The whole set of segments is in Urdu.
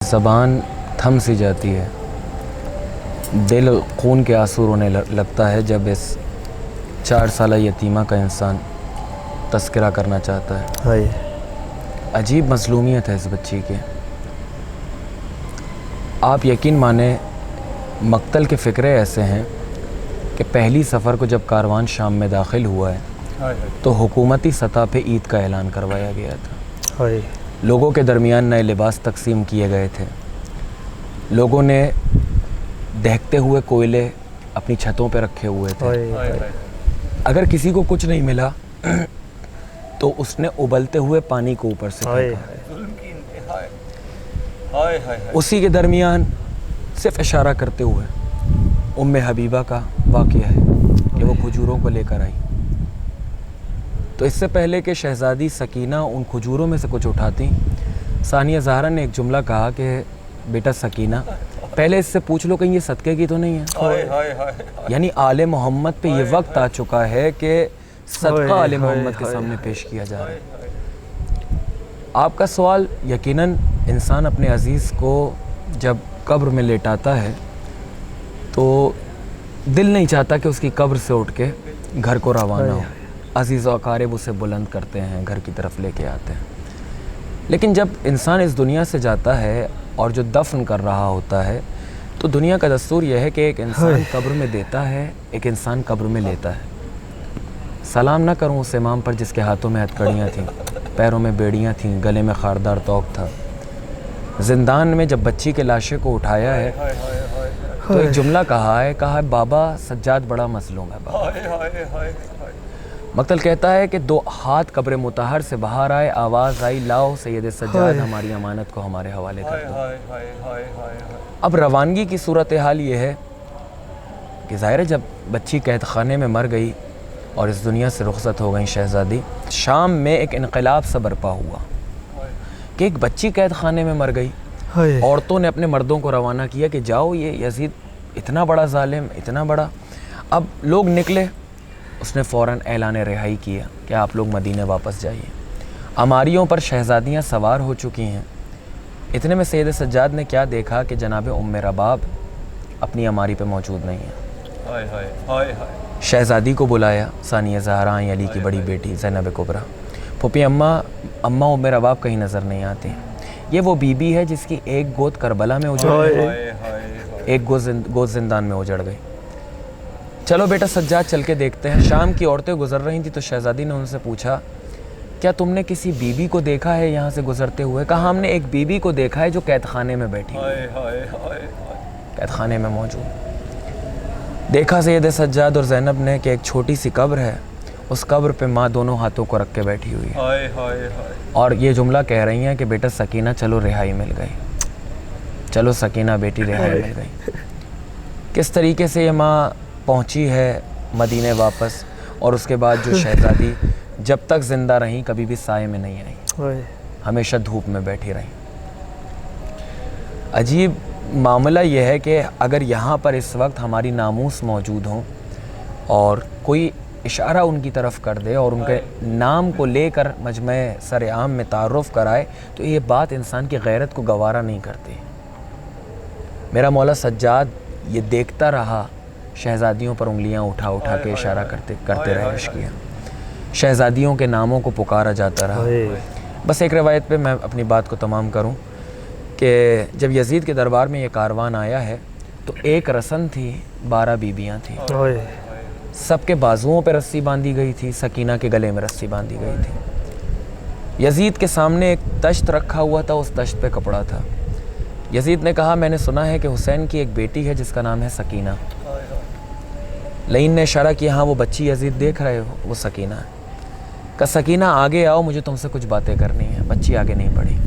زبان تھم سی جاتی ہے، دل خون کے آنسو رونے لگتا ہے جب اس 4 سالہ یتیمہ کا انسان تذکرہ کرنا چاہتا ہے۔ عجیب مظلومیت ہے اس بچی کے۔ آپ یقین مانیں مقتل کے فقرے ایسے ہیں کہ پہلی سفر کو جب کاروان شام میں داخل ہوا ہے تو حکومتی سطح پہ عید کا اعلان کروایا گیا تھا۔ لوگوں کے درمیان نئے لباس تقسیم کیے گئے تھے، لوگوں نے دہکتے ہوئے کوئلے اپنی چھتوں پہ رکھے ہوئے تھے۔ اگر کسی کو کچھ نہیں ملا تو اس نے ابلتے ہوئے پانی کو اوپر سے پھینکا۔ اسی کے درمیان صرف اشارہ کرتے ہوئے ام حبیبہ کا واقعہ ہے کہ وہ کھجوروں کو لے کر آئی۔ تو اس سے پہلے کہ شہزادی سکینہ ان کھجوروں میں سے کچھ اٹھاتی، ثانیہ زہرا نے ایک جملہ کہا کہ بیٹا سکینہ، پہلے اس سے پوچھ لو کہیں یہ صدقے کی تو نہیں ہے۔ یعنی آل محمد پہ یہ وقت آ چکا ہے کہ صدقہ آل محمد کے سامنے پیش کیا جا رہا ہے۔ آپ کا سوال، یقیناً انسان اپنے عزیز کو جب قبر میں لیٹاتا ہے تو دل نہیں چاہتا کہ اس کی قبر سے اٹھ کے گھر کو روانہ ہو۔ عزیز و اقارب اسے بلند کرتے ہیں، گھر کی طرف لے کے آتے ہیں۔ لیکن جب انسان اس دنیا سے جاتا ہے اور جو دفن کر رہا ہوتا ہے تو دنیا کا دستور یہ ہے کہ ایک انسان قبر میں دیتا ہے، ایک انسان قبر میں لیتا ہے۔ سلام نہ کروں اس امام پر جس کے ہاتھوں میں ہتھکڑیاں تھیں، پیروں میں بیڑیاں تھیں، گلے میں خاردار طوق تھا۔ زندان میں جب بچی کے لاشے کو اٹھایا ہے تو ایک جملہ کہا ہے بابا سجاد بڑا مظلوم ہے بابا۔ مقتل کہتا ہے کہ 2 ہاتھ قبر مطہر سے باہر آئے، آواز آئی لاؤ سید سجاد ہماری امانت کو ہمارے حوالے کر دو۔ اب روانگی کی صورتحال یہ ہے کہ ظاہر ہے جب بچی قید خانے میں مر گئی اور اس دنیا سے رخصت ہو گئی شہزادی، شام میں ایک انقلاب سا برپا ہوا کہ ایک بچی قید خانے میں مر گئی۔ عورتوں نے اپنے مردوں کو روانہ کیا کہ جاؤ، یہ یزید اتنا بڑا ظالم، اتنا بڑا۔ اب لوگ نکلے، اس نے فوراً اعلان رہائی کیا کہ آپ لوگ مدینے واپس جائیے۔ اماریوں پر شہزادیاں سوار ہو چکی ہیں۔ اتنے میں سید سجاد نے کیا دیکھا کہ جناب ام رباب اپنی اماری پہ موجود نہیں ہے۔ شہزادی کو بلایا، ثانیہ زہرا علی کی بڑی بیٹی زینب کبریٰ، پھوپھی اماں ام رباب کہیں نظر نہیں آتی۔ یہ وہ بی بی ہے جس کی ایک گود کربلا میں اجڑ گئی، ایک گود زندان میں اجڑ گئی۔ چلو بیٹا سجاد چل کے دیکھتے ہیں۔ شام کی عورتیں گزر رہی تھیں تو شہزادی نے ان سے پوچھا کیا تم نے کسی بی بی کو دیکھا ہے یہاں سے گزرتے ہوئے؟ کہا ہم نے ایک بی بی کو دیکھا ہے جو قید خانے میں بیٹھی، قید خانے میں موجود۔ دیکھا سید سجاد اور زینب نے کہ ایک چھوٹی سی قبر ہے، اس قبر پہ ماں دونوں ہاتھوں کو رکھ کے بیٹھی ہوئی ہے اور یہ جملہ کہہ رہی ہیں کہ بیٹا سکینہ چلو رہائی مل گئی، چلو سکینہ بیٹی رہائی مل گئی۔ کس طریقے سے یہ ماں پہنچی ہے مدینے واپس، اور اس کے بعد جو شہزادی جب تک زندہ رہیں کبھی بھی سائے میں نہیں آئی، ہمیشہ دھوپ میں بیٹھی رہیں۔ عجیب معاملہ یہ ہے کہ اگر یہاں پر اس وقت ہماری ناموس موجود ہوں اور کوئی اشارہ ان کی طرف کر دے اور ان کے نام کو لے کر مجمع سر عام میں تعارف کرائے تو یہ بات انسان کی غیرت کو گوارا نہیں کرتی۔ میرا مولا سجاد یہ دیکھتا رہا، شہزادیوں پر انگلیاں اٹھا اٹھا کے اشارہ کرتے رہے، عشقیاں شہزادیوں کے ناموں کو پکارا جاتا رہا۔ بس ایک روایت پہ میں اپنی بات کو تمام کروں کہ جب یزید کے دربار میں یہ کاروان آیا ہے تو ایک رسن تھی، 12 بیبیاں تھیں، سب کے بازوؤں پہ رسی باندھی گئی تھی، سکینہ کے گلے میں رسی باندھی گئی تھی۔ یزید کے سامنے ایک تشت رکھا ہوا تھا، اس تشت پہ کپڑا تھا۔ یزید نے کہا میں نے سنا ہے کہ حسین کی ایک بیٹی ہے جس کا نام ہے سکینہ۔ لعین نے اشارہ کیا ہاں وہ بچی یزید دیکھ رہے ہو وہ سکینہ ہے۔ کہا سکینہ آگے آؤ، مجھے تم سے کچھ باتیں کرنی ہیں۔ بچی آگے نہیں بڑھی۔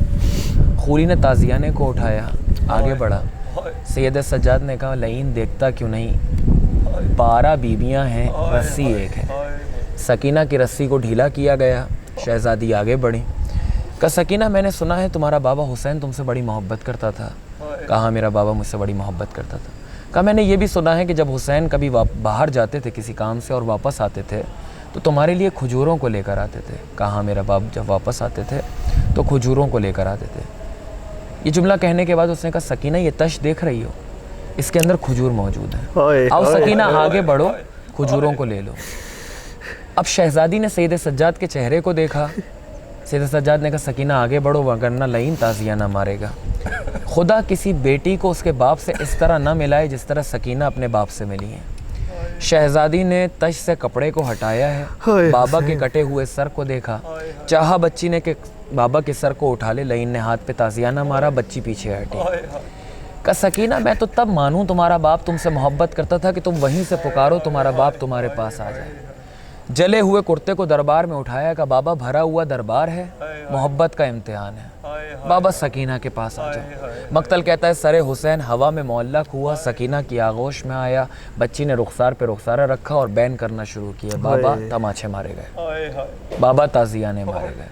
خوری نے تازیانے کو اٹھایا، آگے بڑھا۔ سید سجاد نے کہا لعین دیکھتا کیوں نہیں، 12 بیویاں ہیں، رسی ایک ہے۔ سکینہ کی رسی کو ڈھیلا کیا گیا، شہزادی آگے بڑھی۔ کہا سکینہ میں نے سنا ہے تمہارا بابا حسین تم سے بڑی محبت کرتا تھا۔ کہا میرا بابا مجھ سے بڑی محبت کرتا تھا۔ کہا میں نے یہ بھی سنا ہے کہ جب حسین کبھی باہر جاتے تھے کسی کام سے اور واپس آتے تھے تو تمہارے لیے کھجوروں کو لے کر آتے تھے۔ کہا میرا باپ جب واپس آتے تھے تو کھجوروں کو لے کر آتے تھے۔ یہ جملہ کہنے کے بعد اس نے کہا سکینہ یہ تش دیکھ رہی ہو اس کے اندر کھجور موجود ہے، آؤ سکینہ آگے بڑھو کھجوروں کو لے لو۔ اب شہزادی نے سید سجاد کے چہرے کو دیکھا، سید سجاد نے کہا سکینہ آگے بڑھو ورنہ لعین تازیہ نہ مارے گا۔ خدا کسی بیٹی کو اس کے باپ سے اس طرح نہ ملائے جس طرح سکینہ اپنے باپ سے ملی ہیں۔ شہزادی نے تش سے کپڑے کو ہٹایا ہے، بابا کے کٹے ہوئے سر کو دیکھا، چاہا بچی نے کہ بابا کے سر کو اٹھا لے، لعین نے ہاتھ پہ تازیہ نہ مارا، بچی پیچھے ہٹی۔ کہا سکینہ میں تو تب مانوں تمہارا باپ تم سے محبت کرتا تھا کہ تم وہیں سے پکارو تمہارا باپ تمہارے پاس آ جائے۔ جلے ہوئے کرتے کو دربار میں اٹھایا کہ بابا بھرا ہوا دربار ہے، محبت کا امتحان ہے، بابا سکینہ کے پاس آ جاؤ۔ مقتل کہتا ہے سر حسین ہوا میں معلق ہوا، سکینہ کی آغوش میں آیا، بچی نے رخسار پہ رخسارہ رکھا اور بین کرنا شروع کیا، بابا تماچے مارے گئے، بابا تازیانے مارے گئے۔